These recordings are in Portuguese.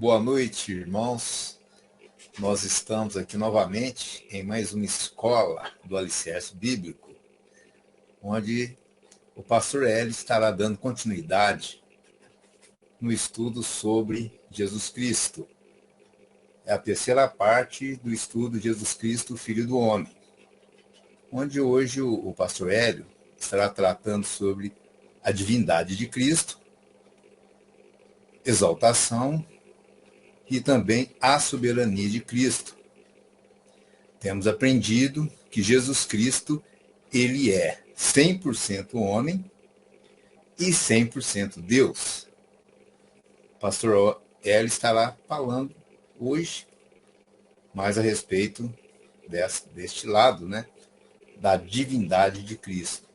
Boa noite, irmãos. Nós estamos aqui novamente em mais uma escola do Alicerce Bíblico, onde o pastor Hélio estará dando continuidade no estudo sobre Jesus Cristo. É a terceira parte do estudo de Jesus Cristo, Filho do Homem, onde hoje o pastor Hélio estará tratando sobre a divindade de Cristo, exaltação e também a soberania de Cristo. Temos aprendido que Jesus Cristo, ele é 100% homem e 100% Deus. O pastor Hélio estará falando hoje mais a respeito deste lado, né, da divindade de Cristo.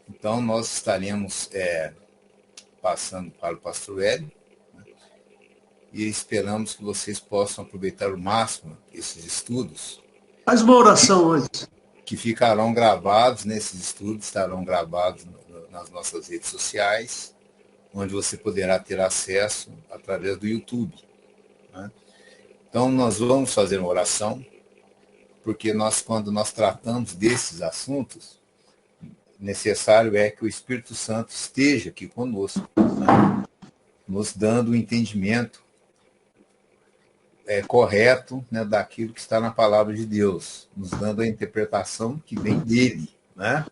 Então, nós estaremos passando para o pastor Hélio, e esperamos que vocês possam aproveitar o máximo esses estudos. Faz uma oração antes. Que ficarão gravados nesses estudos, estarão gravados nas nossas redes sociais, onde você poderá ter acesso através do YouTube. Né? Então, nós vamos fazer uma oração, porque quando nós tratamos desses assuntos, necessário é que o Espírito Santo esteja aqui conosco, né? Nos dando o entendimento correto, né, daquilo que está na palavra de Deus, nos dando a interpretação que vem dele, né,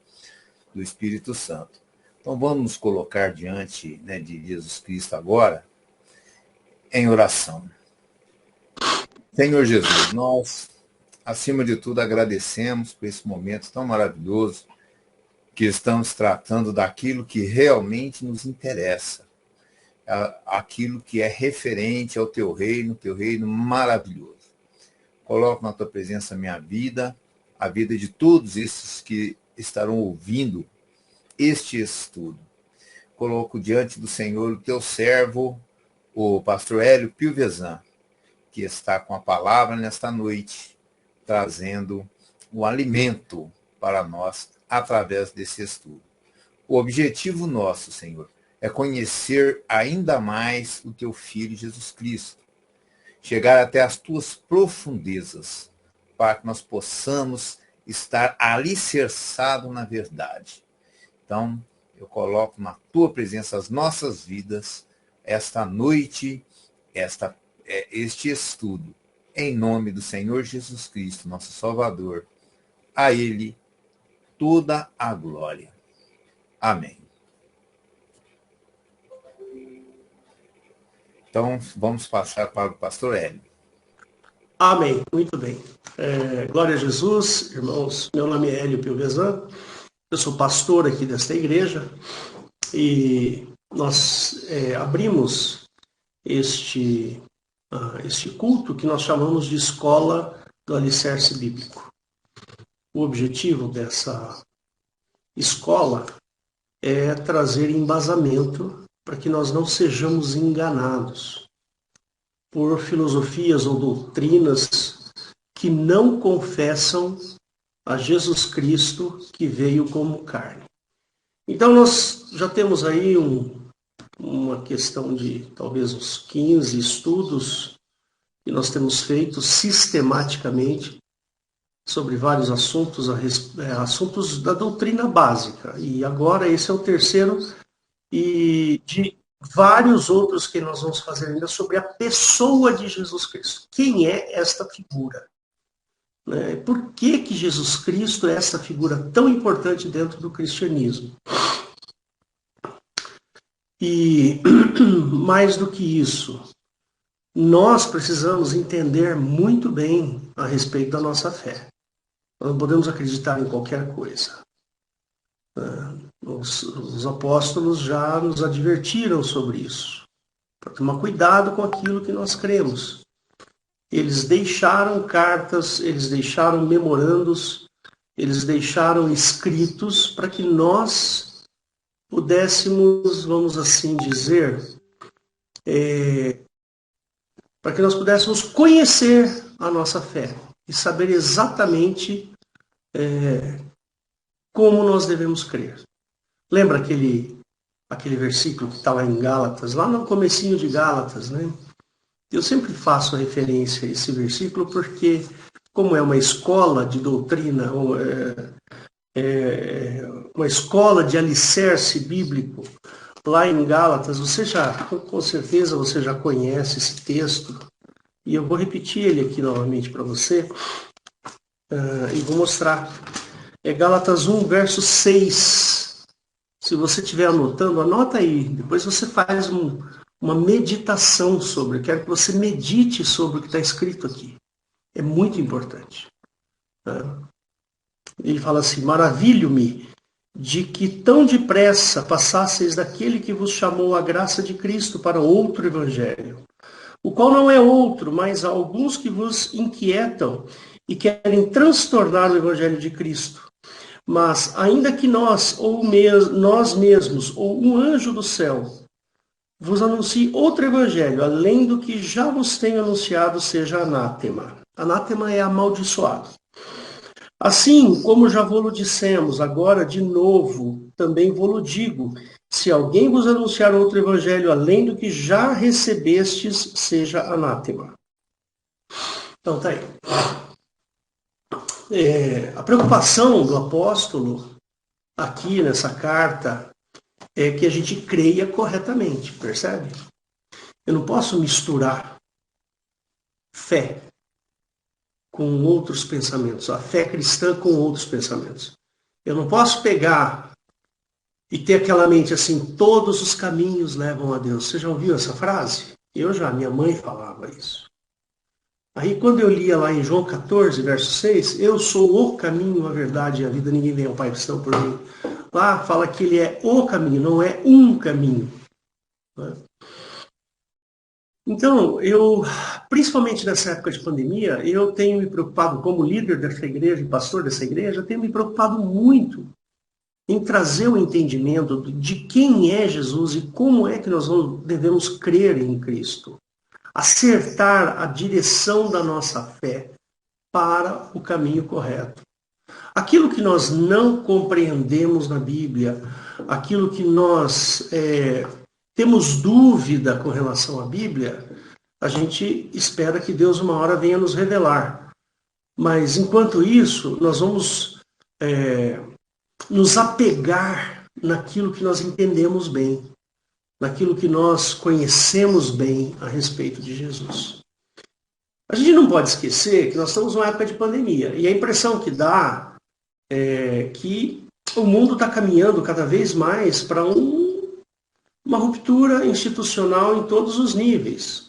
do Espírito Santo. Então vamos nos colocar diante, né, de Jesus Cristo agora, em oração. Senhor Jesus, nós, acima de tudo, agradecemos por esse momento tão maravilhoso que estamos tratando daquilo que realmente nos interessa, aquilo que é referente ao teu reino maravilhoso. Coloco na tua presença a minha vida, a vida de todos esses que estarão ouvindo este estudo. Coloco diante do Senhor o teu servo, o pastor Hélio Pilvezan, que está com a palavra nesta noite, trazendo o alimento para nós através desse estudo. O objetivo nosso, Senhor, é conhecer ainda mais o teu Filho Jesus Cristo, chegar até as tuas profundezas, para que nós possamos estar alicerçados na verdade. Então, eu coloco na tua presença as nossas vidas, esta noite, este estudo, em nome do Senhor Jesus Cristo, nosso Salvador. A Ele toda a glória. Amém. Então, vamos passar para o pastor Hélio. Amém. Muito bem. Glória a Jesus, irmãos. Meu nome é Hélio Pilvezan. Eu sou pastor aqui desta igreja. E nós abrimos este culto que nós chamamos de Escola do Alicerce Bíblico. O objetivo dessa escola é trazer embasamento para que nós não sejamos enganados por filosofias ou doutrinas que não confessam a Jesus Cristo que veio como carne. Então nós já temos aí uma questão de talvez uns 15 estudos que nós temos feito sistematicamente sobre vários assuntos, assuntos da doutrina básica. E agora esse é o terceiro e de vários outros que nós vamos fazer ainda sobre a pessoa de Jesus Cristo. Quem é esta figura? Por que Jesus Cristo é essa figura tão importante dentro do cristianismo? E mais do que isso, nós precisamos entender muito bem a respeito da nossa fé. Nós não podemos acreditar em qualquer coisa. Os apóstolos já nos advertiram sobre isso. Para tomar cuidado com aquilo que nós cremos. Eles deixaram cartas, eles deixaram memorandos, eles deixaram escritos para que nós pudéssemos, vamos assim dizer, para que nós pudéssemos conhecer a nossa fé e saber exatamente como nós devemos crer. Lembra aquele versículo que está lá em Gálatas, lá no comecinho de Gálatas, né? Eu sempre faço referência a esse versículo porque, como é uma escola de doutrina, uma escola de alicerce bíblico, lá em Gálatas, com certeza você já conhece esse texto, e eu vou repetir ele aqui novamente para você, e vou mostrar. É Gálatas 1, verso 6. Se você estiver anotando, anota aí. Depois você faz uma meditação sobre. Eu quero que você medite sobre o que está escrito aqui. É muito importante. Ele fala assim: maravilho-me de que tão depressa passasseis daquele que vos chamou a graça de Cristo para outro evangelho, o qual não é outro, mas há alguns que vos inquietam e querem transtornar o evangelho de Cristo. Mas, ainda que nós mesmos, ou um anjo do céu, vos anuncie outro evangelho, além do que já vos tenho anunciado, seja anátema. Anátema é amaldiçoado. Assim, como já vos dissemos, agora de novo, também vos digo, se alguém vos anunciar outro evangelho, além do que já recebestes, seja anátema. Então, tá aí. A preocupação do apóstolo aqui nessa carta é que a gente creia corretamente, percebe? Eu não posso misturar fé com outros pensamentos, a fé cristã com outros pensamentos. Eu não posso pegar e ter aquela mente assim, todos os caminhos levam a Deus. Você já ouviu essa frase? Minha mãe falava isso. Aí quando eu lia lá em João 14, verso 6, eu sou o caminho, a verdade e a vida, ninguém vem ao Pai senão por mim. Lá fala que ele é o caminho, não é um caminho. Então, principalmente nessa época de pandemia, eu tenho me preocupado, como líder dessa igreja e pastor dessa igreja, tenho me preocupado muito em trazer o entendimento de quem é Jesus e como é que nós devemos crer em Cristo. Acertar a direção da nossa fé para o caminho correto. Aquilo que nós não compreendemos na Bíblia, aquilo que nós temos dúvida com relação à Bíblia, a gente espera que Deus uma hora venha nos revelar. Mas enquanto isso, nós vamos nos apegar naquilo que nós entendemos bem, naquilo que nós conhecemos bem a respeito de Jesus. A gente não pode esquecer que nós estamos numa época de pandemia, e a impressão que dá é que o mundo está caminhando cada vez mais para uma ruptura institucional em todos os níveis.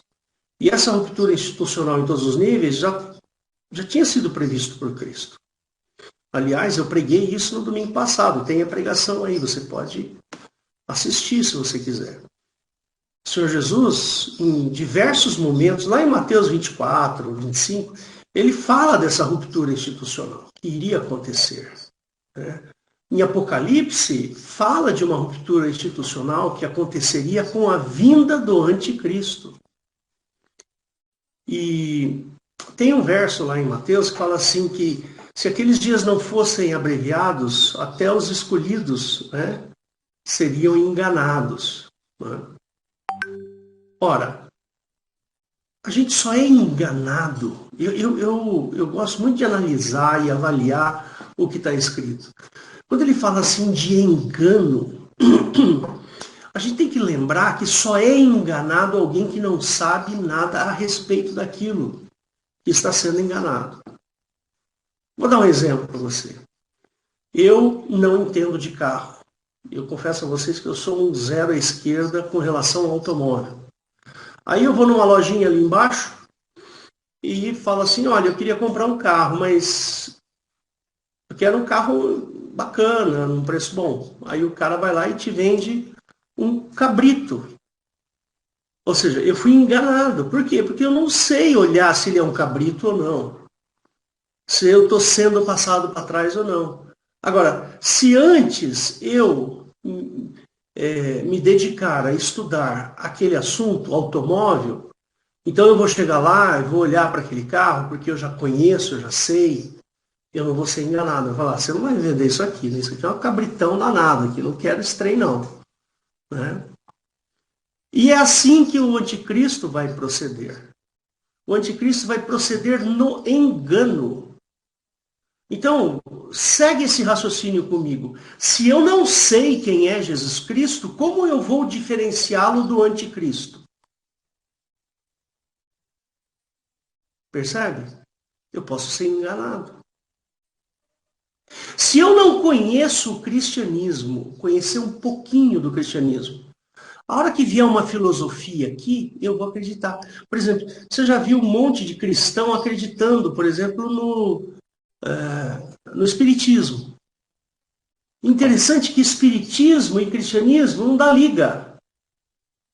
E essa ruptura institucional em todos os níveis já tinha sido previsto por Cristo. Aliás, eu preguei isso no domingo passado, tem a pregação aí, você pode assistir se você quiser. O Senhor Jesus, em diversos momentos, lá em Mateus 24, 25, ele fala dessa ruptura institucional que iria acontecer. Em Apocalipse, fala de uma ruptura institucional que aconteceria com a vinda do anticristo. E tem um verso lá em Mateus que fala assim que se aqueles dias não fossem abreviados, até os escolhidos seriam enganados. Ora, a gente só é enganado. Eu gosto muito de analisar e avaliar o que está escrito. Quando ele fala assim de engano, a gente tem que lembrar que só é enganado alguém que não sabe nada a respeito daquilo que está sendo enganado. Vou dar um exemplo para você. Eu não entendo de carro. Eu confesso a vocês que eu sou um zero à esquerda com relação ao automóvel. Aí eu vou numa lojinha ali embaixo e falo assim, olha, eu queria comprar um carro, mas eu quero um carro bacana, num preço bom. Aí o cara vai lá e te vende um cabrito. Ou seja, eu fui enganado. Por quê? Porque eu não sei olhar se ele é um cabrito ou não. Se eu estou sendo passado para trás ou não. Agora, se antes eu me dedicar a estudar aquele assunto, automóvel, então eu vou chegar lá, eu vou olhar para aquele carro, porque eu já conheço, eu já sei, eu não vou ser enganado. Eu vou falar, você não vai vender isso aqui, né? Isso aqui é um cabritão danado, aqui, não quero esse trem não. né? E é assim que o anticristo vai proceder. O anticristo vai proceder no engano. Então, segue esse raciocínio comigo. Se eu não sei quem é Jesus Cristo, como eu vou diferenciá-lo do anticristo? Percebe? Eu posso ser enganado. Se eu não conheço o cristianismo, conhecer um pouquinho do cristianismo, a hora que vier uma filosofia aqui, eu vou acreditar. Por exemplo, você já viu um monte de cristão acreditando, por exemplo, no espiritismo. Interessante que espiritismo e cristianismo não dá liga.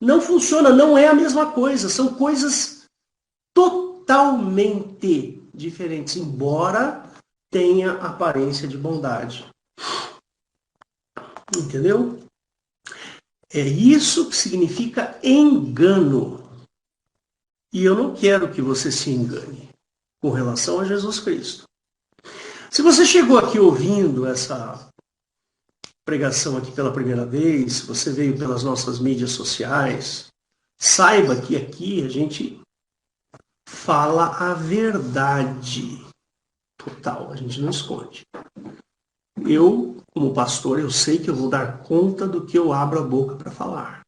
Não funciona, não é a mesma coisa. São coisas totalmente diferentes, embora tenha aparência de bondade. Entendeu? É isso que significa engano. E eu não quero que você se engane com relação a Jesus Cristo. Se você chegou aqui ouvindo essa pregação aqui pela primeira vez, se você veio pelas nossas mídias sociais, saiba que aqui a gente fala a verdade total, a gente não esconde. Eu, como pastor, eu sei que eu vou dar conta do que eu abro a boca para falar.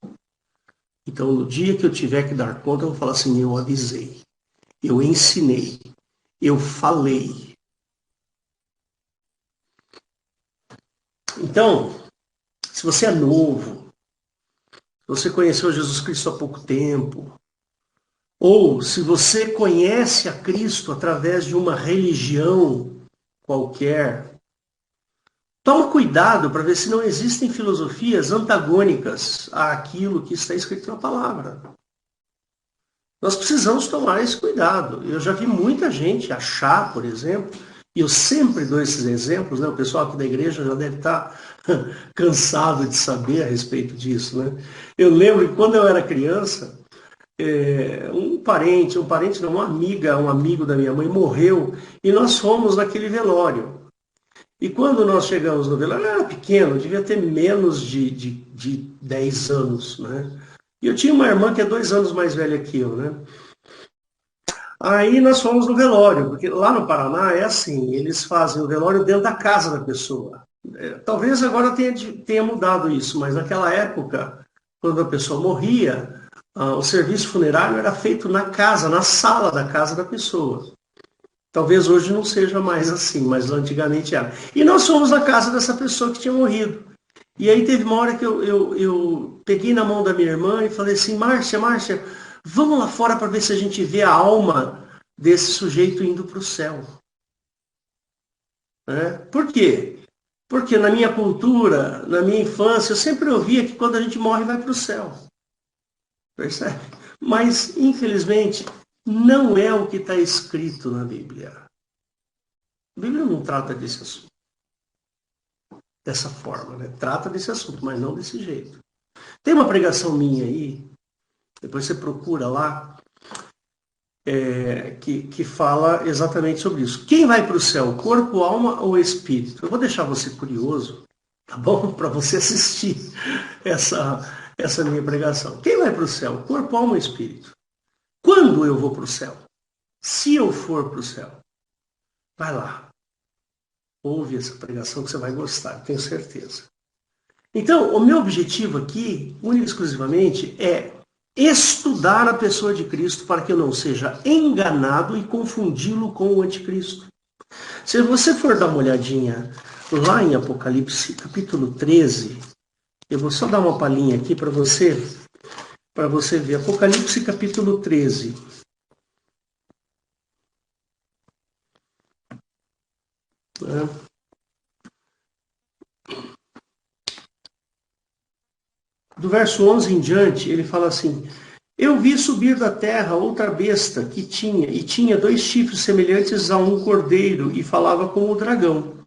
Então, no dia que eu tiver que dar conta, eu vou falar assim, eu avisei, eu ensinei, eu falei. Então, se você é novo, se você conheceu Jesus Cristo há pouco tempo, ou se você conhece a Cristo através de uma religião qualquer, toma cuidado para ver se não existem filosofias antagônicas àquilo que está escrito na palavra. Nós precisamos tomar esse cuidado. Eu já vi muita gente achar, por exemplo, e eu sempre dou esses exemplos, né? O pessoal aqui da igreja já deve estar cansado de saber a respeito disso, né? Eu lembro que quando eu era criança, uma amiga, um amigo da minha mãe morreu e nós fomos naquele velório. E quando nós chegamos no velório, eu era pequeno, devia ter menos de 10 anos, né? E eu tinha uma irmã que é 2 anos mais velha que eu, né? Aí nós fomos no velório, porque lá no Paraná é assim, eles fazem o velório dentro da casa da pessoa. Talvez agora tenha mudado isso, mas naquela época, quando a pessoa morria, o serviço funerário era feito na casa, na sala da casa da pessoa. Talvez hoje não seja mais assim, mas antigamente era. E nós fomos na casa dessa pessoa que tinha morrido. E aí teve uma hora que eu peguei na mão da minha irmã e falei assim, Márcia, vamos lá fora para ver se a gente vê a alma desse sujeito indo para o céu. Por quê? Porque na minha cultura, na minha infância, eu sempre ouvia que quando a gente morre vai para o céu. Percebe? Mas, infelizmente, não é o que está escrito na Bíblia. A Bíblia não trata desse assunto. Dessa forma, né? Trata desse assunto, mas não desse jeito. Tem uma pregação minha aí, depois você procura lá, que fala exatamente sobre isso. Quem vai para o céu, corpo, alma ou espírito? Eu vou deixar você curioso, tá bom? Para você assistir essa minha pregação. Quem vai para o céu, corpo, alma ou espírito? Quando eu vou para o céu? Se eu for para o céu? Vai lá. Ouve essa pregação que você vai gostar, tenho certeza. Então, o meu objetivo aqui, único e exclusivamente, é estudar a pessoa de Cristo para que eu não seja enganado e confundi-lo com o anticristo. Se você for dar uma olhadinha lá em Apocalipse, capítulo 13, eu vou só dar uma palhinha aqui para você ver. Apocalipse, capítulo 13. Do verso 11 em diante, ele fala assim, eu vi subir da terra outra besta que tinha 2 chifres semelhantes a um cordeiro e falava como o dragão.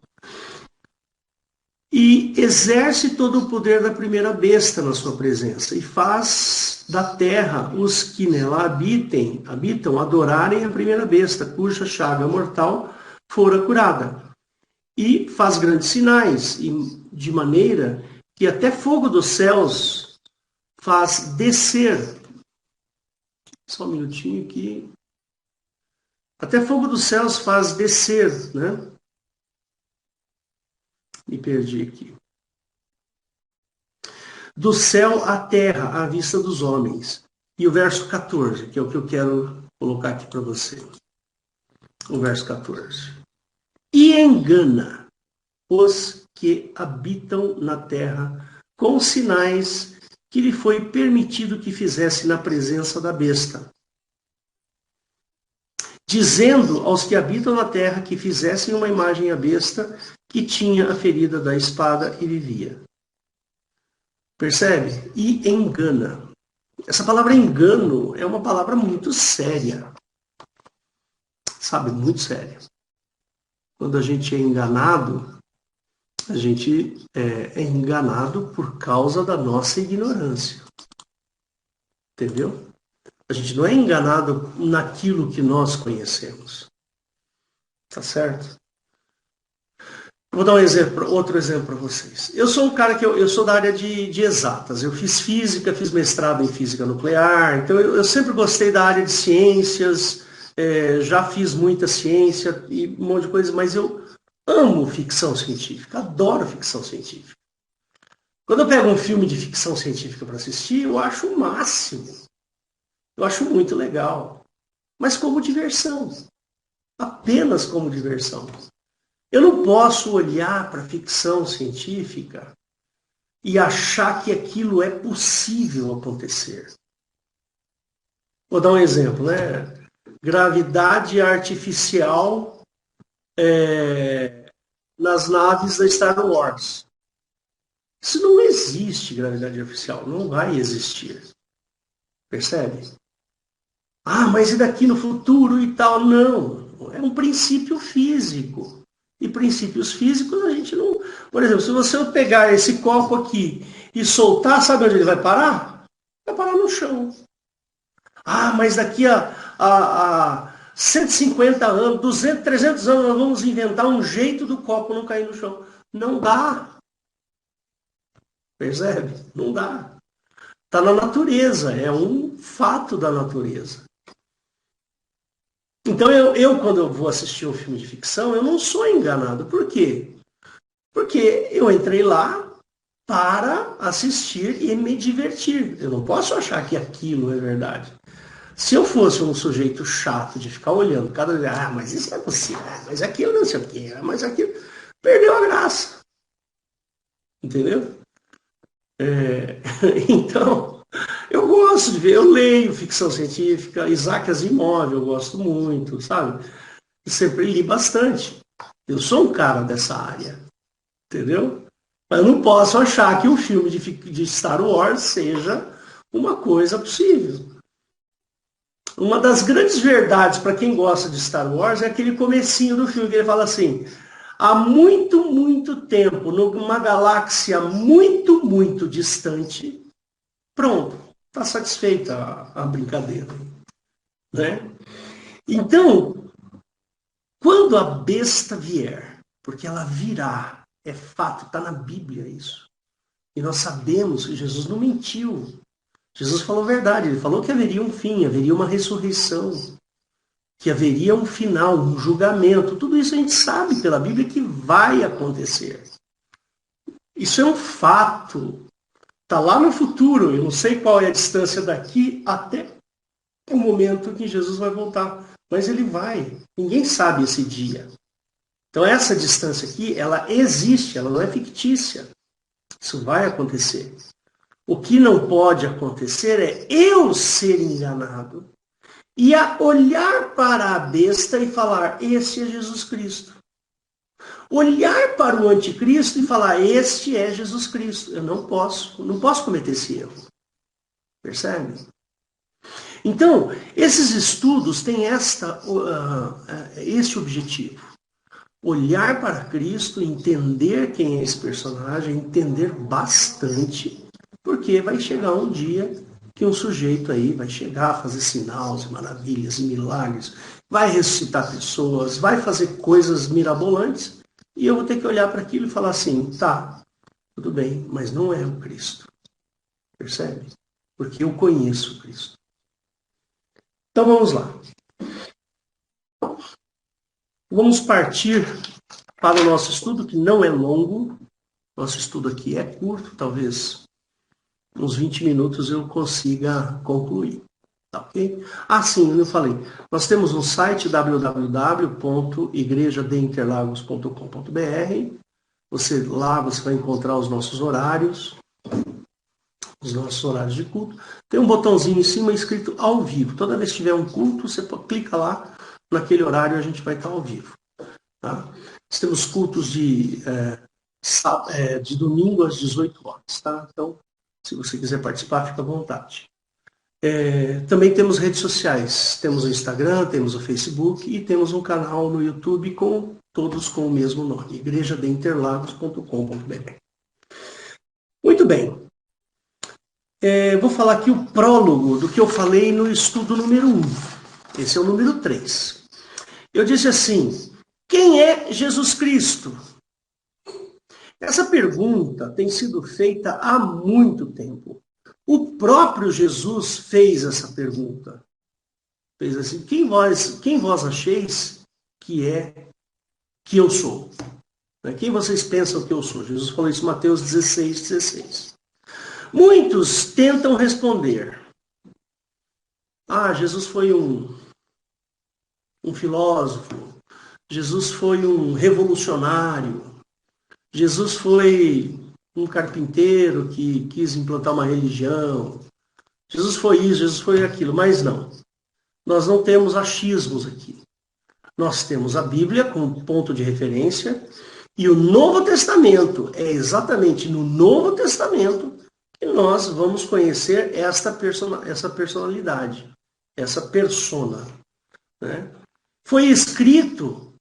E exerce todo o poder da primeira besta na sua presença e faz da terra os que nela habitam adorarem a primeira besta, cuja chaga mortal fora curada. E faz grandes sinais, e de maneira que até fogo dos céus faz descer. Só um minutinho aqui. Até fogo dos céus faz descer, né? Me perdi aqui. Do céu à terra, à vista dos homens. E o verso 14, que é o que eu quero colocar aqui para você. O verso 14. E engana os que habitam na terra com sinais que lhe foi permitido que fizesse na presença da besta, dizendo aos que habitam na terra que fizessem uma imagem à besta que tinha a ferida da espada e vivia. Percebe? E engana. Essa palavra engano é uma palavra muito séria. Sabe, muito séria. Quando a gente é enganado, a gente é enganado por causa da nossa ignorância. Entendeu? A gente não é enganado naquilo que nós conhecemos. Tá certo? Vou dar outro exemplo para vocês. Eu sou um cara que eu sou da área de exatas. Eu fiz física, fiz mestrado em física nuclear. Então eu sempre gostei da área de ciências. Já fiz muita ciência e um monte de coisa, mas eu amo ficção científica, adoro ficção científica. Quando eu pego um filme de ficção científica para assistir, eu acho o máximo. Eu acho muito legal. Mas como diversão. Apenas como diversão. Eu não posso olhar para a ficção científica e achar que aquilo é possível acontecer. Vou dar um exemplo, né? Gravidade artificial nas naves da Star Wars. Isso não existe, gravidade artificial. Não vai existir. Percebe? Ah, mas e daqui no futuro e tal? Não. É um princípio físico. E princípios físicos a gente não... Por exemplo, se você pegar esse copo aqui e soltar, sabe onde ele vai parar? Vai parar no chão. Ah, mas daqui a 150 anos, 200, 300 anos, nós vamos inventar um jeito do copo não cair no chão. Não dá. Percebe? Não dá. Está na natureza, é um fato da natureza. Então quando eu vou assistir um filme de ficção, eu não sou enganado. Por quê? Porque eu entrei lá para assistir e me divertir. Eu não posso achar que aquilo é verdade. Se eu fosse um sujeito chato de ficar olhando cada vez, mas isso não é possível, mas aquilo não sei o quê, mas aquilo, perdeu a graça. Entendeu? Então, eu gosto de ver, eu leio ficção científica, Isaac Asimov eu gosto muito, sabe? Eu sempre li bastante. Eu sou um cara dessa área, entendeu? Mas eu não posso achar que um filme de Star Wars seja uma coisa possível. Uma das grandes verdades para quem gosta de Star Wars é aquele comecinho do filme, que ele fala assim: há muito, muito tempo, numa galáxia muito, muito distante, pronto, está satisfeita a brincadeira. Né? Então, quando a besta vier, porque ela virá, é fato, está na Bíblia isso. E nós sabemos que Jesus não mentiu. Jesus falou a verdade, ele falou que haveria um fim, haveria uma ressurreição, que haveria um final, um julgamento. Tudo isso a gente sabe pela Bíblia que vai acontecer. Isso é um fato. Está lá no futuro, eu não sei qual é a distância daqui até o momento que Jesus vai voltar. Mas ele vai. Ninguém sabe esse dia. Então essa distância aqui, ela existe, ela não é fictícia. Isso vai acontecer. O que não pode acontecer é eu ser enganado e olhar para a besta e falar: este é Jesus Cristo. Olhar para o anticristo e falar: este é Jesus Cristo. Eu não posso cometer esse erro. Percebe? Então, esses estudos têm este objetivo. Olhar para Cristo, entender quem é esse personagem, entender bastante, porque vai chegar um dia que um sujeito aí vai chegar a fazer sinais e maravilhas e milagres, vai ressuscitar pessoas, vai fazer coisas mirabolantes, e eu vou ter que olhar para aquilo e falar assim: tá, tudo bem, mas não é o Cristo. Percebe? porque eu conheço Cristo. Então vamos lá. Vamos partir para o nosso estudo, que não é longo. Nosso estudo aqui é curto, talvez uns 20 minutos eu consiga concluir. Tá ok? Ah, sim, eu falei. Nós temos um site www.igrejadeinterlagos.com.br. Lá você vai encontrar os nossos horários de culto. Tem um botãozinho em cima escrito ao vivo. Toda vez que tiver um culto, você clica lá, naquele horário a gente vai estar ao vivo. Tá? Nós temos cultos de domingo às 18 horas. Tá? Então, se você quiser participar, fica à vontade. Também temos redes sociais. Temos o Instagram, temos o Facebook e temos um canal no YouTube todos com o mesmo nome, igrejadeinterlagos.com.br. Muito bem. Vou falar aqui o prólogo do que eu falei no estudo número 1. Esse é o número 3. Eu disse assim, quem é Jesus Cristo? Essa pergunta tem sido feita há muito tempo. O próprio Jesus fez essa pergunta. Fez assim, quem vós acheis que eu sou? Quem vocês pensam que eu sou? Jesus falou isso em Mateus 16:16. Muitos tentam responder. Jesus foi um filósofo. Jesus foi um revolucionário. Jesus foi um carpinteiro que quis implantar uma religião. Jesus foi isso, Jesus foi aquilo. Mas não. Nós não temos achismos aqui. Nós temos a Bíblia como ponto de referência e o Novo Testamento. É exatamente no Novo Testamento que nós vamos conhecer essa personalidade, essa persona. Né? Foi escrito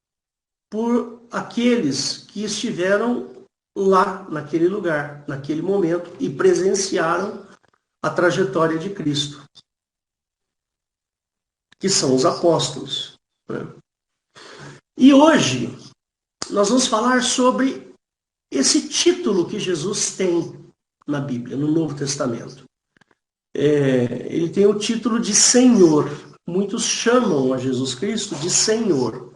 por aqueles que estiveram lá, naquele lugar, naquele momento, e presenciaram a trajetória de Cristo, que são os apóstolos. Né? E hoje, nós vamos falar sobre esse título que Jesus tem na Bíblia, no Novo Testamento. Ele tem o título de Senhor. Muitos chamam a Jesus Cristo de Senhor.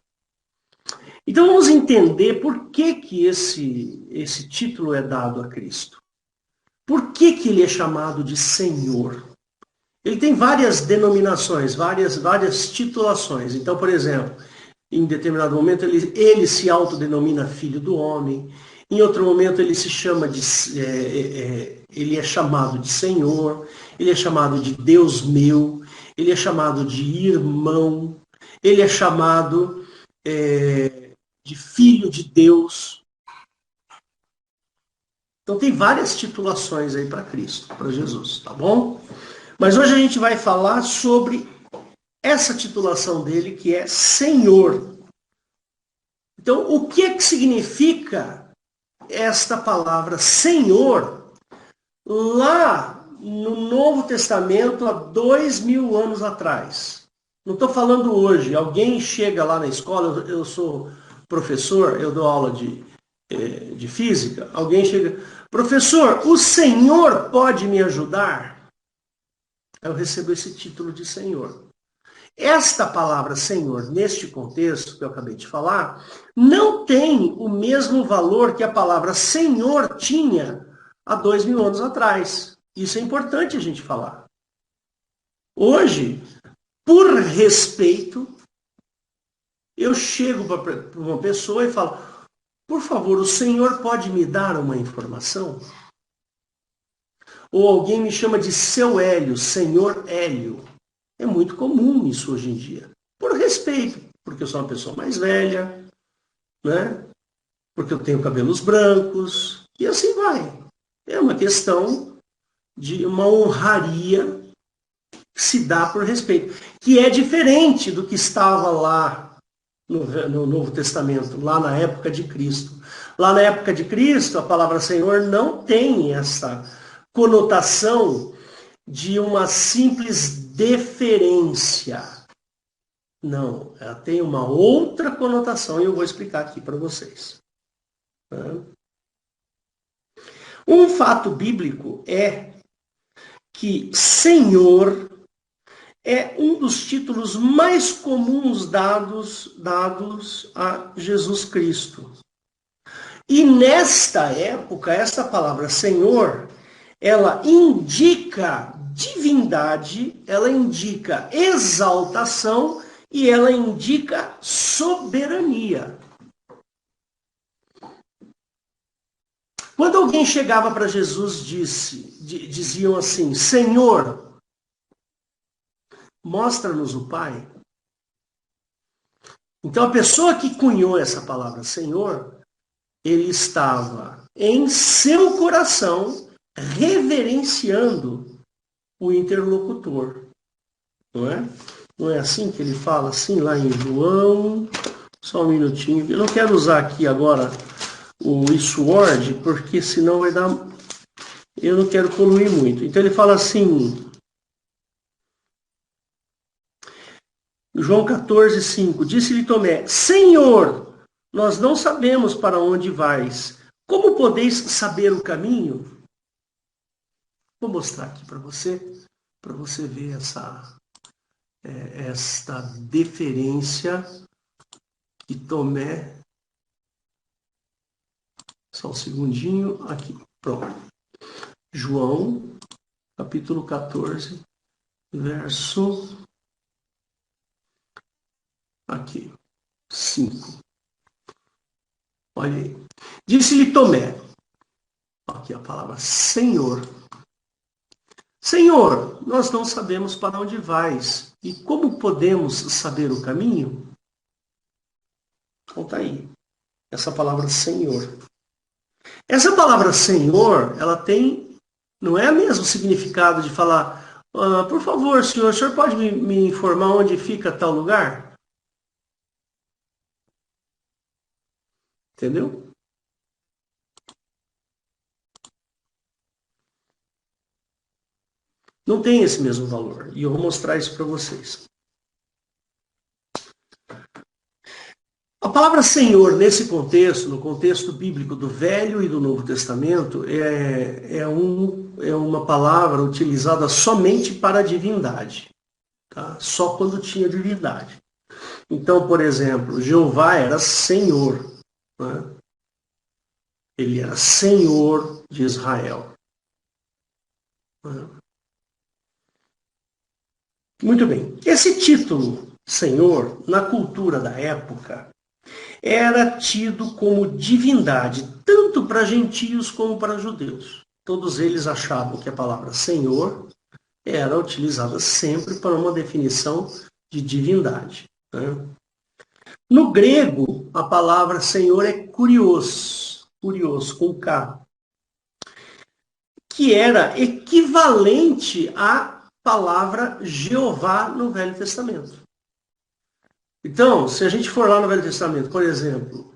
Então vamos entender por que esse título é dado a Cristo. Por que ele é chamado de Senhor? Ele tem várias denominações, várias titulações. Então, por exemplo, em determinado momento ele se autodenomina Filho do Homem. Em outro momento ele se chama ele é chamado de Senhor. Ele é chamado de Deus meu. Ele é chamado de irmão. Ele é chamado de Filho de Deus. Então tem várias titulações aí para Cristo, para Jesus, tá bom? Mas hoje a gente vai falar sobre essa titulação dele, que é Senhor. Então, o que significa esta palavra Senhor lá no Novo Testamento há 2000 anos atrás? Não estou falando hoje. Alguém chega lá na escola, eu sou professor, eu dou aula de física, alguém chega, professor, o Senhor pode me ajudar? Eu recebo esse título de Senhor. Esta palavra Senhor, neste contexto que eu acabei de falar, não tem o mesmo valor que a palavra Senhor tinha há 2000 anos atrás. Isso é importante a gente falar. Hoje, por respeito, eu chego para uma pessoa e falo, por favor, o senhor pode me dar uma informação? Ou alguém me chama de seu Hélio, senhor Hélio. É muito comum isso hoje em dia. Por respeito, porque eu sou uma pessoa mais velha, né? Porque eu tenho cabelos brancos, e assim vai. É uma questão de uma honraria que se dá por respeito, que é diferente do que estava lá no Novo Testamento, lá na época de Cristo. Lá na época de Cristo, a palavra Senhor não tem essa conotação de uma simples deferência. Não, ela tem uma outra conotação e eu vou explicar aqui para vocês. Um fato bíblico é que Senhor é um dos títulos mais comuns dados a Jesus Cristo. E nesta época, essa palavra Senhor, ela indica divindade, ela indica exaltação e ela indica soberania. Quando alguém chegava para Jesus, diziam assim: Senhor, mostra-nos o Pai. Então a pessoa que cunhou essa palavra Senhor, ele estava em seu coração reverenciando o interlocutor. Não é? Não é assim que ele fala, assim, lá em João? Só um minutinho. Eu não quero usar aqui agora o Sword, porque senão vai dar... Eu não quero poluir muito. Então ele fala assim... João 14:5. Disse-lhe Tomé: Senhor, nós não sabemos para onde vais. Como podeis saber o caminho? Vou mostrar aqui para você ver esta deferência que Tomé... Só um segundinho, aqui, pronto. João, capítulo 14, verso... Aqui, 5. Olha aí. Disse-lhe Tomé, aqui a palavra Senhor. Senhor, nós não sabemos para onde vais. E como podemos saber o caminho? Então tá aí. Essa palavra Senhor. Essa palavra Senhor, ela tem, não é o mesmo significado de falar, por favor, senhor, o senhor pode me informar onde fica tal lugar? Entendeu? Não tem esse mesmo valor. E eu vou mostrar isso para vocês. A palavra Senhor, nesse contexto, no contexto bíblico do Velho e do Novo Testamento, é uma palavra utilizada somente para a divindade. Tá? Só quando tinha divindade. Então, por exemplo, Jeová era Senhor. Né? Ele era Senhor de Israel. Né? Muito bem. Esse título, Senhor, na cultura da época, era tido como divindade, tanto para gentios como para judeus. Todos eles achavam que a palavra Senhor era utilizada sempre para uma definição de divindade. Né? No grego, a palavra Senhor é kurios com K, que era equivalente à palavra Jeová no Velho Testamento. Então, se a gente for lá no Velho Testamento, por exemplo,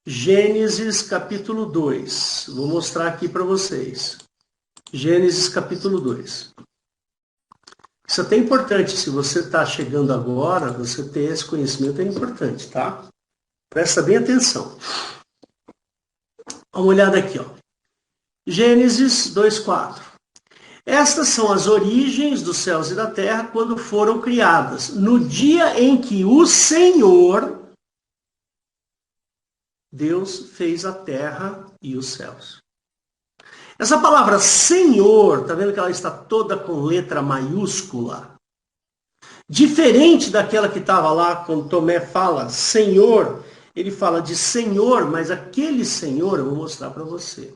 Gênesis capítulo 2, vou mostrar aqui para vocês. Gênesis capítulo 2. Isso é até importante, se você está chegando agora, você ter esse conhecimento é importante, tá? Presta bem atenção. Dá uma olhada aqui, ó. Gênesis 2:4. Estas são as origens dos céus e da terra quando foram criadas, no dia em que o Senhor, Deus, fez a terra e os céus. Essa palavra Senhor, tá vendo que ela está toda com letra maiúscula? Diferente daquela que estava lá quando Tomé fala Senhor, ele fala de Senhor, mas aquele Senhor eu vou mostrar para você.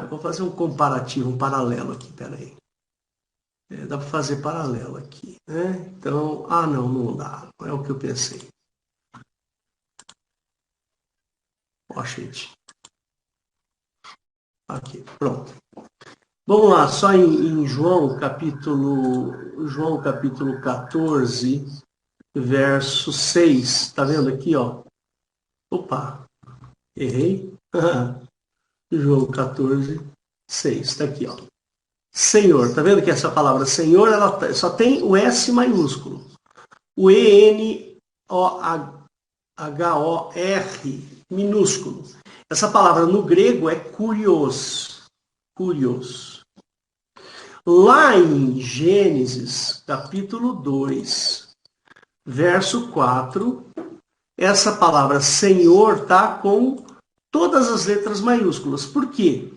Vou fazer um comparativo, um paralelo aqui, peraí. Dá para fazer paralelo aqui, né? Então, não dá, não é o que eu pensei. Ó, gente. Aqui, pronto. Vamos lá, só em João capítulo 14, verso 6. Tá vendo aqui, ó? Opa, errei. João 14, 6. Está aqui, ó. Senhor. Tá vendo que essa palavra Senhor, ela só tem o S maiúsculo. O ENOHOR minúsculo. Essa palavra no grego é kurios. Kurios. Lá em Gênesis, capítulo 2, verso 4, essa palavra Senhor está com todas as letras maiúsculas. Por quê?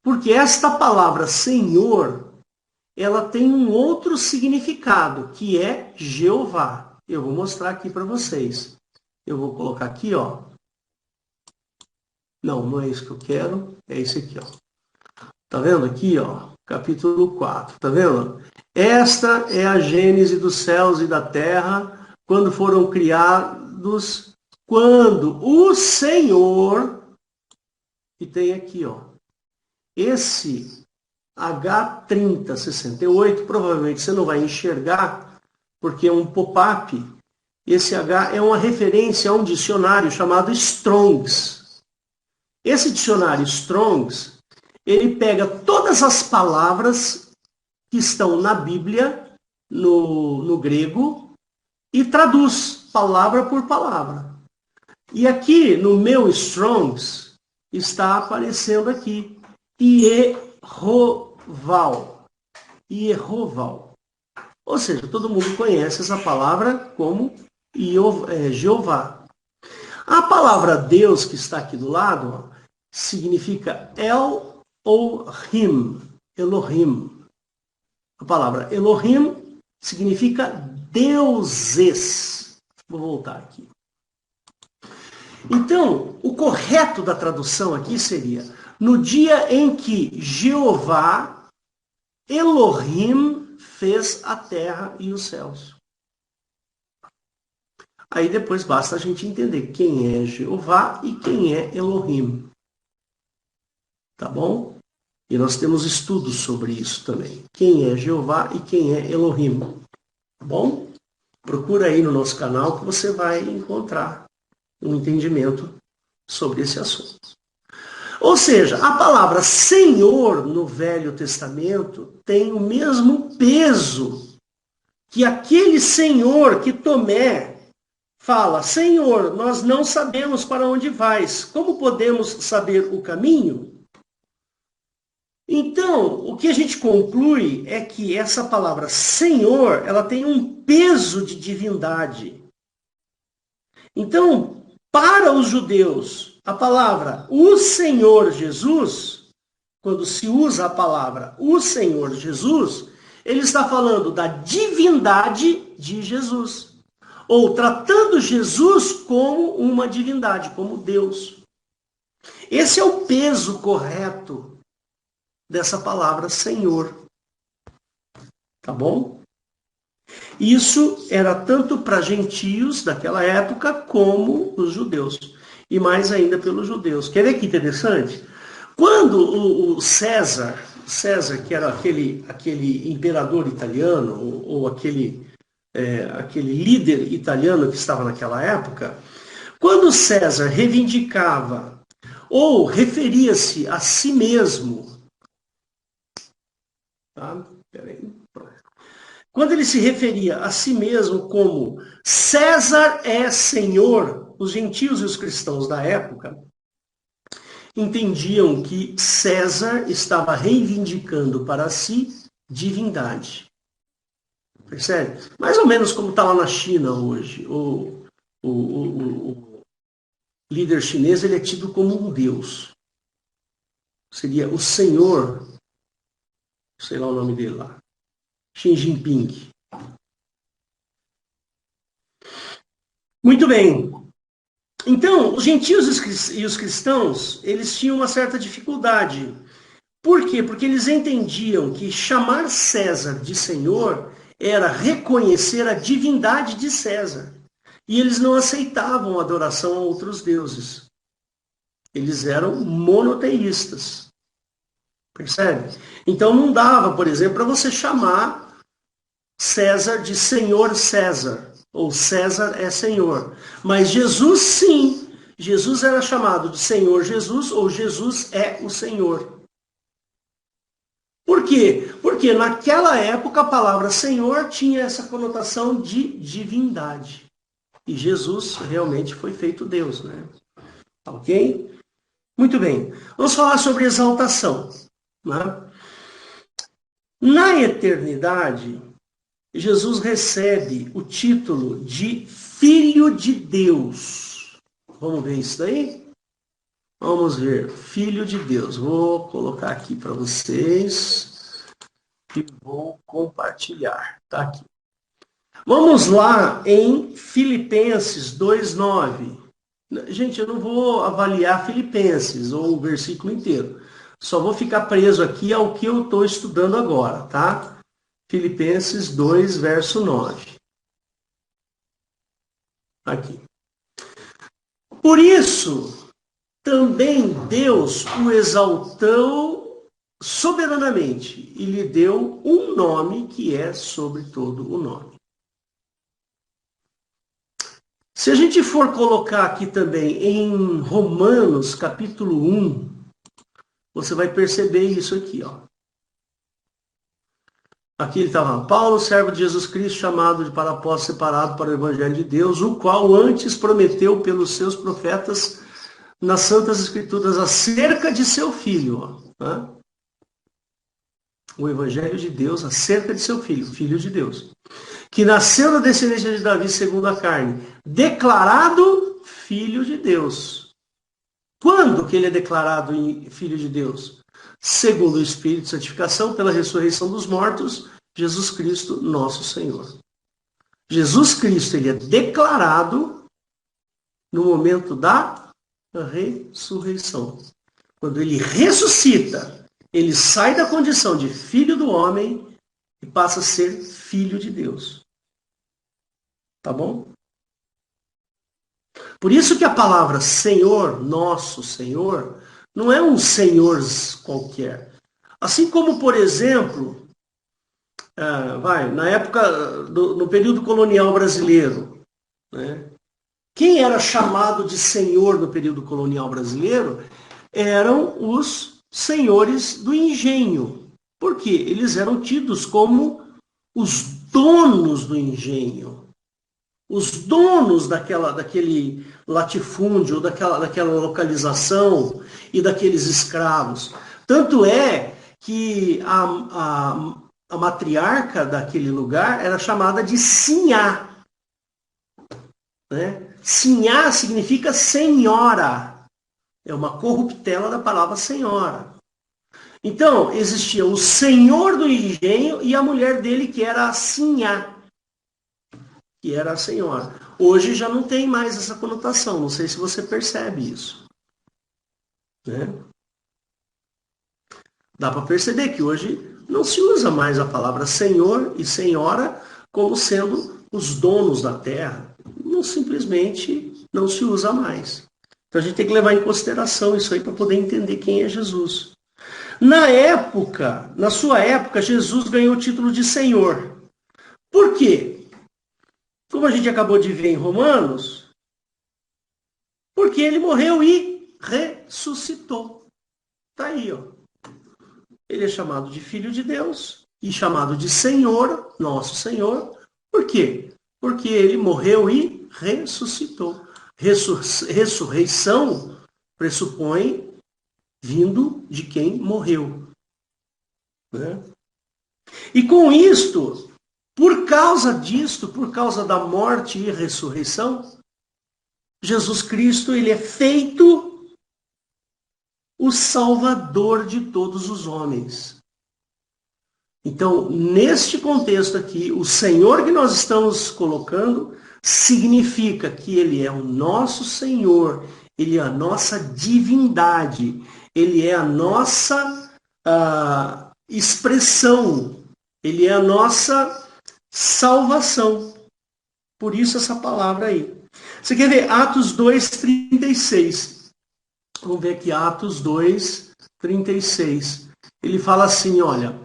Porque esta palavra Senhor, ela tem um outro significado, que é Jeová. Eu vou mostrar aqui para vocês. Eu vou colocar aqui, ó. Não, não é isso que eu quero. É esse aqui, ó. Tá vendo aqui, ó? Capítulo 4. Tá vendo? Esta é a gênese dos céus e da terra, quando foram criados, quando o Senhor, que tem aqui, ó. Esse H3068, provavelmente você não vai enxergar, porque é um pop-up. Esse H é uma referência a um dicionário chamado Strongs. Esse dicionário Strongs, ele pega todas as palavras que estão na Bíblia, no grego, e traduz palavra por palavra. E aqui, no meu Strongs, está aparecendo aqui, Iehoval. Iehoval. Ou seja, todo mundo conhece essa palavra como Jeová. A palavra Deus, que está aqui do lado, ó, significa El ou Him, Elohim. A palavra Elohim significa deuses. Vou voltar aqui. Então, o correto da tradução aqui seria: no dia em que Jeová, Elohim, fez a terra e os céus. Aí depois basta a gente entender quem é Jeová e quem é Elohim. Tá bom? E nós temos estudos sobre isso também. Quem é Jeová e quem é Elohim. Tá bom? Procura aí no nosso canal que você vai encontrar um entendimento sobre esse assunto. Ou seja, a palavra Senhor no Velho Testamento tem o mesmo peso que aquele Senhor que Tomé fala: Senhor, nós não sabemos para onde vais. Como podemos saber o caminho? Então, o que a gente conclui é que essa palavra Senhor, ela tem um peso de divindade. Então, para os judeus, a palavra o Senhor Jesus, quando se usa a palavra o Senhor Jesus, ele está falando da divindade de Jesus. Ou tratando Jesus como uma divindade, como Deus. Esse é o peso correto dessa palavra Senhor. Tá bom? Isso era tanto para gentios daquela época como os judeus. E mais ainda pelos judeus. Quer ver que interessante? Quando o César, que era aquele imperador italiano, ou aquele líder italiano que estava naquela época, quando César reivindicava ou referia-se a si mesmo, tá? Peraí. Quando ele se referia a si mesmo como César é Senhor, os gentios e os cristãos da época entendiam que César estava reivindicando para si divindade. Percebe? Mais ou menos como está lá na China hoje. O líder chinês, ele é tido como um deus. Seria o Senhor, sei lá o nome dele lá, Xi Jinping. Muito bem. Então, os gentios e os cristãos, eles tinham uma certa dificuldade. Por quê? Porque eles entendiam que chamar César de Senhor era reconhecer a divindade de César. E eles não aceitavam a adoração a outros deuses. Eles eram monoteístas. Percebe? Então não dava, por exemplo, para você chamar César de Senhor César, ou César é Senhor. Mas Jesus, sim. Jesus era chamado de Senhor Jesus, ou Jesus é o Senhor. Por quê? Porque naquela época a palavra Senhor tinha essa conotação de divindade. E Jesus realmente foi feito Deus, né? Ok? Muito bem. Vamos falar sobre exaltação. Né? Na eternidade, Jesus recebe o título de Filho de Deus. Vamos ver isso daí? Vamos ver. Filho de Deus. Vou colocar aqui para vocês e vou compartilhar. Tá aqui. Vamos lá em Filipenses 2:9. Gente, eu não vou avaliar Filipenses ou o versículo inteiro. Só vou ficar preso aqui ao que eu estou estudando agora, tá? Filipenses 2, verso 9. Aqui. Por isso, também Deus o exaltou soberanamente e lhe deu um nome que é sobre todo o nome. Se a gente for colocar aqui também em Romanos, capítulo 1, você vai perceber isso aqui, ó. Aqui ele estava, Paulo, servo de Jesus Cristo, chamado para apóstolo separado para o Evangelho de Deus, o qual antes prometeu pelos seus profetas nas Santas Escrituras acerca de seu filho. Ó, né? O Evangelho de Deus acerca de seu filho, filho de Deus, que nasceu da descendência de Davi segundo a carne, declarado filho de Deus. Quando que ele é declarado filho de Deus? Segundo o Espírito de santificação, pela ressurreição dos mortos, Jesus Cristo, nosso Senhor. Jesus Cristo, ele é declarado no momento da ressurreição. Quando ele ressuscita, ele sai da condição de filho do homem e passa a ser filho de Deus. Tá bom? Por isso que a palavra Senhor, nosso Senhor, não é um senhor qualquer. Assim como, por exemplo, na época, no período colonial brasileiro, né? Quem era chamado de senhor no período colonial brasileiro eram os senhores do engenho. Por quê? Eles eram tidos como os donos do engenho. Os donos daquele latifúndio, daquela localização e daqueles escravos. Tanto é que a matriarca daquele lugar era chamada de Sinhá. Né? Sinhá significa senhora. É uma corruptela da palavra senhora. Então, existia o senhor do engenho e a mulher dele, que era a Sinhá, que era a senhora. Hoje já não tem mais essa conotação, não sei se você percebe isso. Né? Dá para perceber que hoje não se usa mais a palavra senhor e senhora como sendo os donos da terra. Não, simplesmente não se usa mais. Então a gente tem que levar em consideração isso aí para poder entender quem é Jesus. Na sua época, Jesus ganhou o título de Senhor. Por quê? Como a gente acabou de ver em Romanos, porque ele morreu e ressuscitou. Está aí, ó. Ele é chamado de Filho de Deus e chamado de Senhor, nosso Senhor. Por quê? Porque ele morreu e ressuscitou. Ressurreição pressupõe vindo de quem morreu. Né? E com isto, por causa disto, por causa da morte e ressurreição, Jesus Cristo, ele é feito o Salvador de todos os homens. Então, neste contexto aqui, o Senhor que nós estamos colocando significa que ele é o nosso Senhor, ele é a nossa divindade, ele é a nossa expressão, ele é a nossa salvação. Por isso essa palavra aí. Você quer ver Atos 2:36? Vamos ver aqui Atos 2:36. Ele fala assim, olha,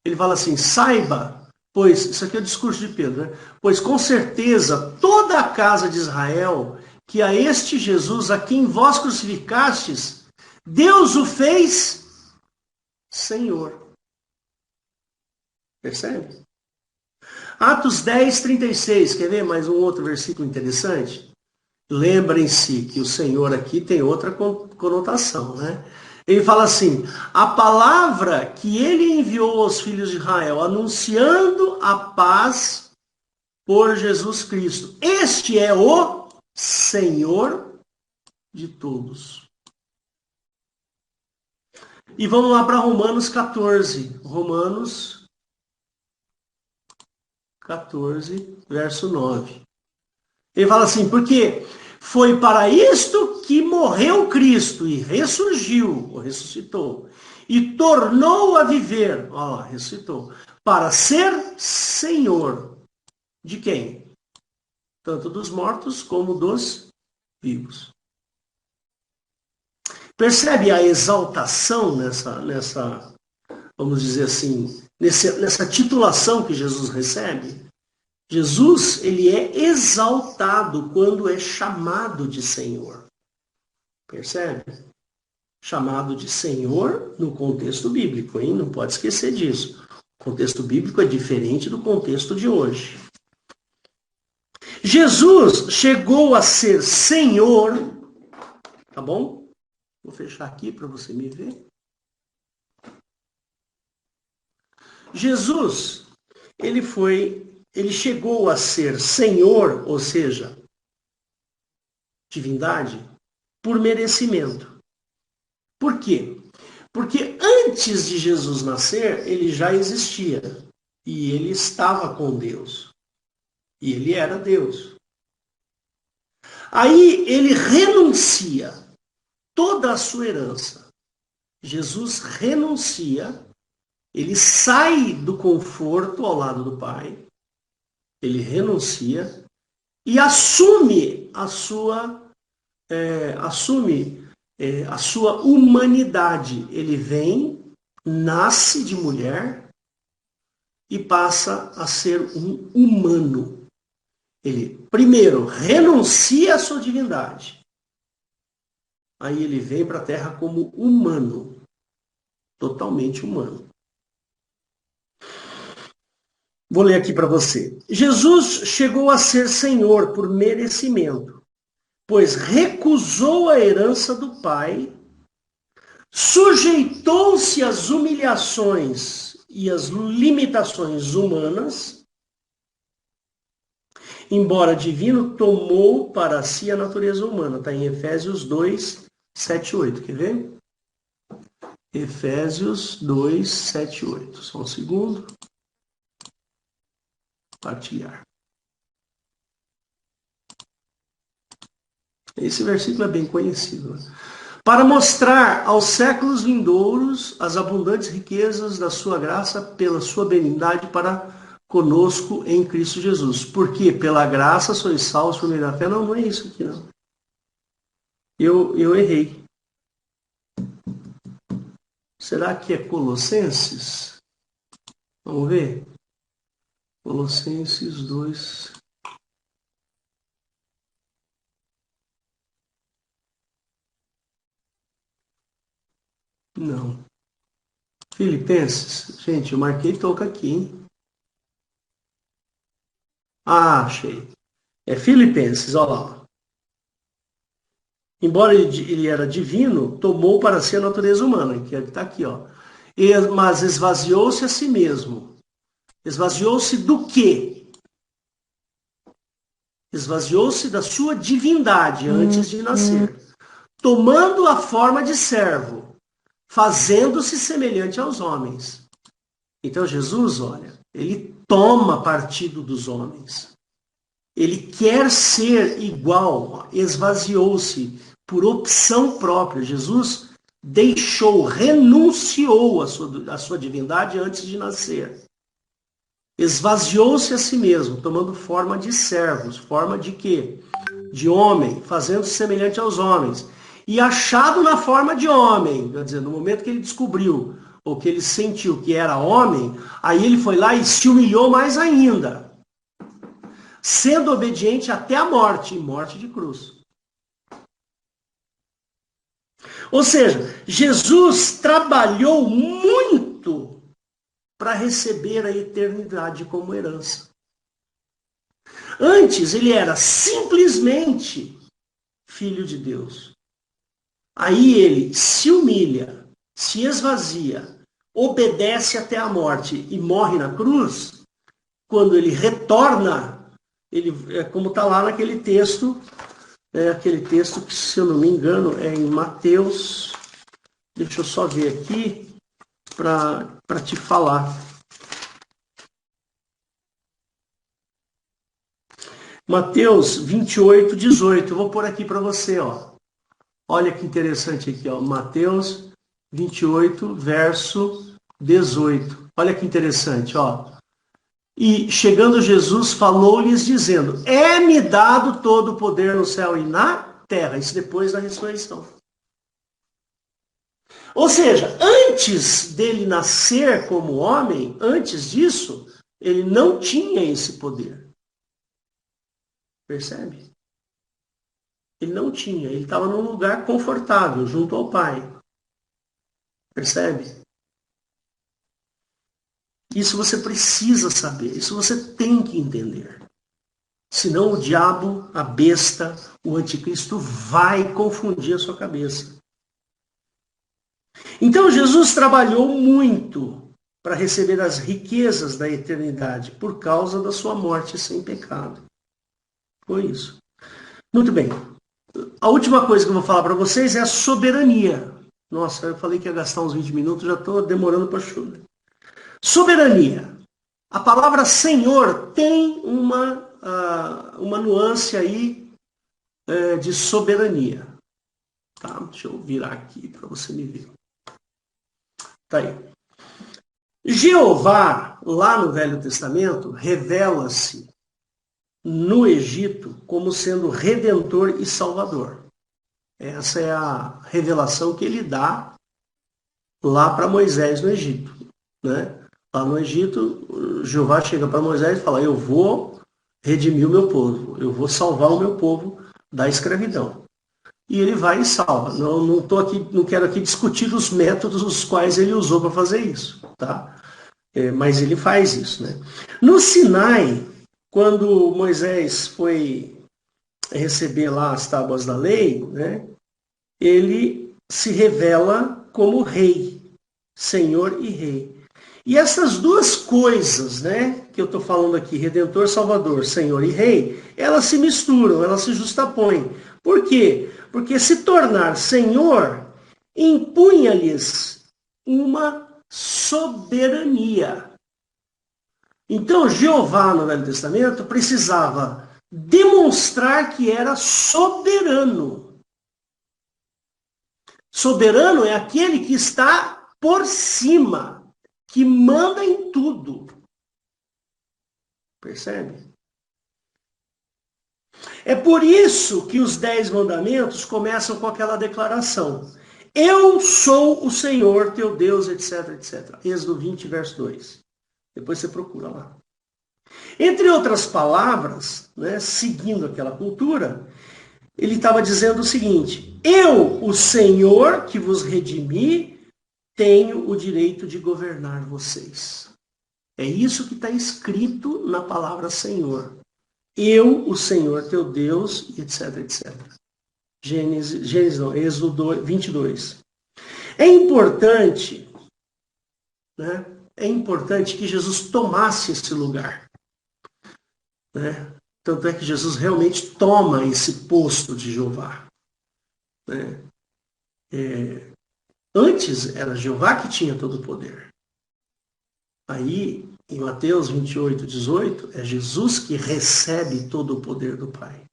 ele fala assim, saiba, pois, isso aqui é o discurso de Pedro, né? Pois com certeza toda a casa de Israel, que a este Jesus, a quem vós crucificastes, Deus o fez Senhor. Percebe? Atos 10:36, quer ver mais um outro versículo interessante? Lembrem-se que o Senhor aqui tem outra conotação, né? Ele fala assim: a palavra que ele enviou aos filhos de Israel, anunciando a paz por Jesus Cristo. Este é o Senhor de todos. E vamos lá para Romanos 14. Romanos 14, verso 9. Ele fala assim: porque foi para isto que morreu Cristo e ressurgiu, ou ressuscitou, e tornou a viver, ó lá, ressuscitou, para ser Senhor de quem? Tanto dos mortos como dos vivos. Percebe a exaltação nessa vamos dizer assim, nessa titulação que Jesus recebe? Jesus, ele é exaltado quando é chamado de Senhor. Percebe? Chamado de Senhor no contexto bíblico, hein? Não pode esquecer disso. O contexto bíblico é diferente do contexto de hoje. Jesus chegou a ser Senhor, tá bom? Vou fechar aqui para você me ver. Jesus, ele chegou a ser Senhor, ou seja, divindade, por merecimento. Por quê? Porque antes de Jesus nascer, ele já existia. E ele estava com Deus. E ele era Deus. Aí ele renuncia toda a sua herança. Jesus renuncia, ele sai do conforto ao lado do Pai, ele renuncia e assume a sua humanidade. Ele vem, nasce de mulher e passa a ser um humano. Ele, primeiro, renuncia à sua divindade. Aí ele vem para a Terra como humano, totalmente humano. Vou ler aqui para você. Jesus chegou a ser Senhor por merecimento, pois recusou a herança do Pai, sujeitou-se às humilhações e às limitações humanas, embora divino, tomou para si a natureza humana. Está em Efésios 2, 7 e 8. Quer ver? Efésios 2, 7 e 8. Só um segundo. Partilhar. Esse versículo é bem conhecido. Para mostrar aos séculos vindouros as abundantes riquezas da sua graça pela sua benignidade para conosco em Cristo Jesus. Porque pela graça sois salvos por meio da fé. Não, não é isso aqui, não. Eu errei. Será que é Colossenses? Vamos ver? Colossenses 2. Não. Filipenses. Gente, eu marquei toca aqui, hein? Ah, achei. É Filipenses, olha lá. Embora ele era divino, tomou para si a natureza humana, que está aqui, ó. Mas esvaziou-se a si mesmo. Esvaziou-se do quê? Esvaziou-se da sua divindade antes de nascer. Tomando a forma de servo, fazendo-se semelhante aos homens. Então Jesus, olha, ele toma partido dos homens. Ele quer ser igual, esvaziou-se por opção própria. Jesus deixou, renunciou à sua divindade antes de nascer. Esvaziou-se a si mesmo, tomando forma de servos. Forma de quê? De homem, fazendo-se semelhante aos homens. E achado na forma de homem, quer dizer, no momento que ele descobriu, ou que ele sentiu que era homem, aí ele foi lá e se humilhou mais ainda. Sendo obediente até a morte, e morte de cruz. Ou seja, Jesus trabalhou muito para receber a eternidade como herança. Antes, ele era simplesmente filho de Deus. Aí ele se humilha, se esvazia, obedece até a morte e morre na cruz. Quando ele retorna, ele, é como está lá naquele texto, aquele texto que, se eu não me engano, é em Mateus. Deixa eu só ver aqui para te falar. Mateus 28, 18. Eu vou pôr aqui para você, ó. Olha que interessante aqui, ó. Mateus 28, verso 18. Olha que interessante, ó. E chegando Jesus, falou-lhes dizendo: é-me dado todo o poder no céu e na terra. Isso depois da ressurreição. Ou seja, antes dele nascer como homem, antes disso, ele não tinha esse poder. Percebe? Ele não tinha. Ele estava num lugar confortável, junto ao Pai. Percebe? Isso você precisa saber. Isso você tem que entender. Senão o diabo, a besta, o anticristo vai confundir a sua cabeça. Então Jesus trabalhou muito para receber as riquezas da eternidade por causa da sua morte sem pecado. Foi isso. Muito bem. A última coisa que eu vou falar para vocês é a soberania. Nossa, eu falei que ia gastar uns 20 minutos, já estou demorando para chover. Soberania. A palavra Senhor tem uma nuance aí de soberania. Tá? Deixa eu virar aqui para você me ver. Tá aí. Jeová, lá no Velho Testamento, revela-se no Egito como sendo Redentor e Salvador. Essa é a revelação que ele dá lá para Moisés no Egito. Né? Lá no Egito, Jeová chega para Moisés e fala: eu vou redimir o meu povo, eu vou salvar o meu povo da escravidão. E ele vai e salva. Não quero aqui discutir os métodos os quais ele usou para fazer isso. Tá? Mas ele faz isso. Né? No Sinai, quando Moisés foi receber lá as tábuas da lei, né, ele se revela como rei, Senhor e rei. E essas duas coisas, né, que eu estou falando aqui, Redentor, Salvador, Senhor e Rei, elas se misturam, elas se justapõem. Por quê? Porque se tornar Senhor impunha-lhes uma soberania. Então, Jeová, no Velho Testamento, precisava demonstrar que era soberano. Soberano é aquele que está por cima, que manda em tudo. Percebe? É por isso que os 10 mandamentos começam com aquela declaração: eu sou o Senhor teu Deus, etc, etc. Êxodo 20, verso 2. Depois você procura lá. Entre outras palavras, né, seguindo aquela cultura, ele estava dizendo o seguinte: eu, o Senhor que vos redimi, tenho o direito de governar vocês. É isso que está escrito na palavra Senhor. Eu, o Senhor teu Deus, etc, etc. Êxodo 22. É importante, né? É importante que Jesus tomasse esse lugar. Né? Tanto é que Jesus realmente toma esse posto de Jeová. Né? Antes era Jeová que tinha todo o poder. Aí, em Mateus 28, 18, é Jesus que recebe todo o poder do Pai.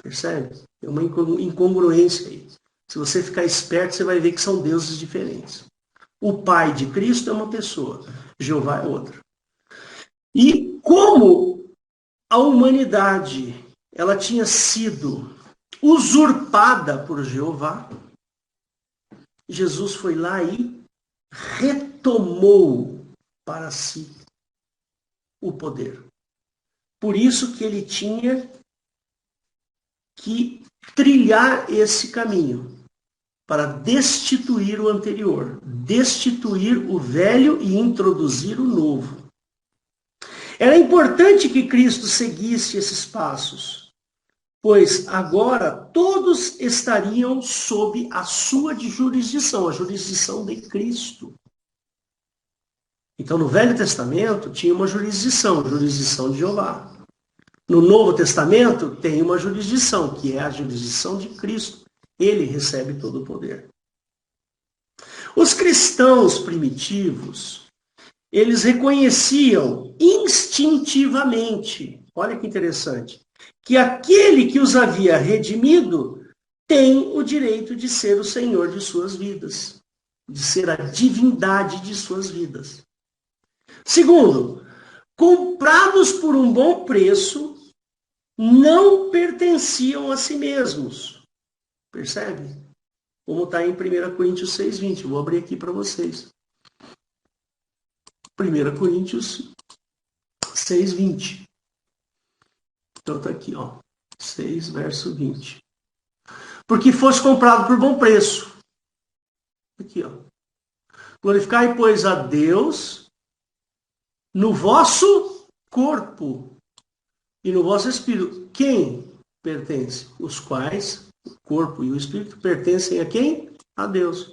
Percebe? É uma incongruência aí. Se você ficar esperto, você vai ver que são deuses diferentes. O Pai de Cristo é uma pessoa, Jeová é outra. E como a humanidade ela tinha sido usurpada por Jeová, Jesus foi lá e retomou para si o poder. Por isso que ele tinha que trilhar esse caminho para destituir o anterior, destituir o velho e introduzir o novo. Era importante que Cristo seguisse esses passos. pois agora todos estariam sob a sua jurisdição, a jurisdição de Cristo. Então, no Velho Testamento tinha uma jurisdição, a jurisdição de Jeová. No Novo Testamento tem uma jurisdição, que é a jurisdição de Cristo. Ele recebe todo o poder. Os cristãos primitivos, eles reconheciam instintivamente, olha que interessante, que aquele que os havia redimido tem o direito de ser o Senhor de suas vidas, de ser a divindade de suas vidas. Segundo, comprados por um bom preço, não pertenciam a si mesmos. Percebe? Como está em 1 Coríntios 6,20. Vou abrir aqui para vocês. 1 Coríntios 6,20. Então está aqui, ó. 6, verso 20. Porque foste comprado por bom preço. Aqui, ó. Glorificai, pois, a Deus no vosso corpo e no vosso espírito. Quem pertence? Os quais, o corpo e o espírito, pertencem a quem? A Deus.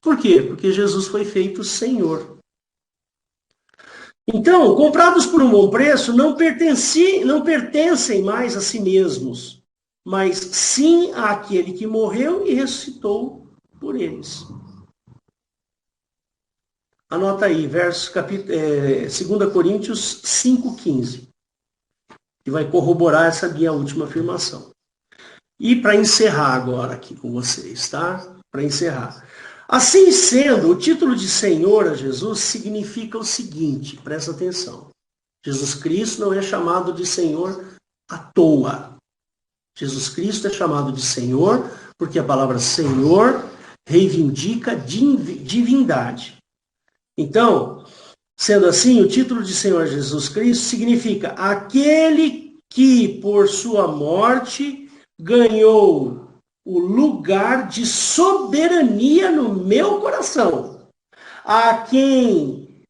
Por quê? Porque Jesus foi feito Senhor. Então, comprados por um bom preço, não pertencem mais a si mesmos, mas sim àquele que morreu e ressuscitou por eles. Anota aí, verso 2 Coríntios 5,15, que vai corroborar essa minha última afirmação. E para encerrar agora aqui com vocês, tá? Para encerrar. Assim sendo, o título de Senhor a Jesus significa o seguinte, presta atenção. Jesus Cristo não é chamado de Senhor à toa. Jesus Cristo é chamado de Senhor porque a palavra Senhor reivindica divindade. Então, sendo assim, o título de Senhor Jesus Cristo significa aquele que, por sua morte, ganhou o lugar de soberania no meu coração, a quem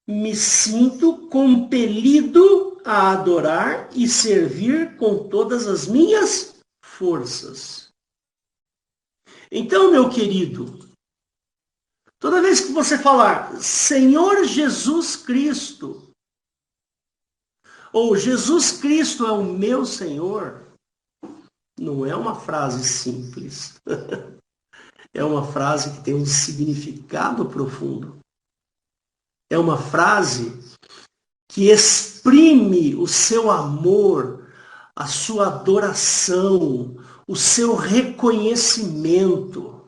me sinto compelido a adorar e servir com todas as minhas forças. Então, meu querido, toda vez que você falar Senhor Jesus Cristo, ou Jesus Cristo é o meu Senhor, não é uma frase simples. É uma frase que tem um significado profundo. É uma frase que exprime o seu amor, a sua adoração, o seu reconhecimento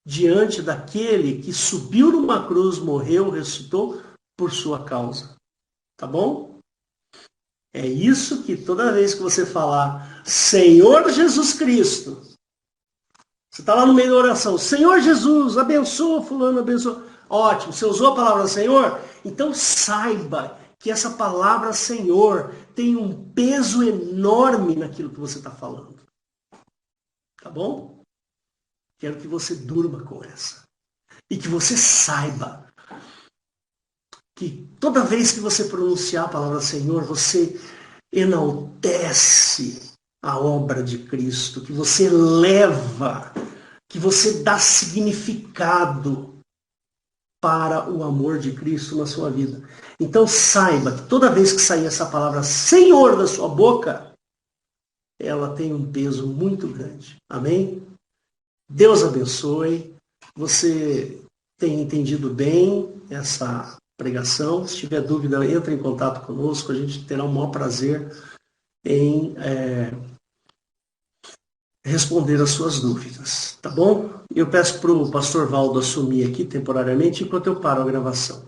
diante daquele que subiu numa cruz, morreu, ressuscitou por sua causa. Tá bom? É isso que toda vez que você falar Senhor Jesus Cristo, você está lá no meio da oração, Senhor Jesus, abençoa fulano, abençoa. Ótimo, você usou a palavra Senhor? Então saiba que essa palavra Senhor tem um peso enorme naquilo que você está falando. Tá bom? Quero que você durma com essa. E que você saiba que toda vez que você pronunciar a palavra Senhor, você enaltece a obra de Cristo, que você eleva, que você dá significado para o amor de Cristo na sua vida. Então saiba que toda vez que sair essa palavra Senhor da sua boca, ela tem um peso muito grande. Amém? Deus abençoe. Você tem entendido bem essa pregação. Se tiver dúvida, entre em contato conosco. A gente terá o maior prazer em responder as suas dúvidas. Tá bom? Eu peço para o pastor Valdo assumir aqui temporariamente enquanto eu paro a gravação.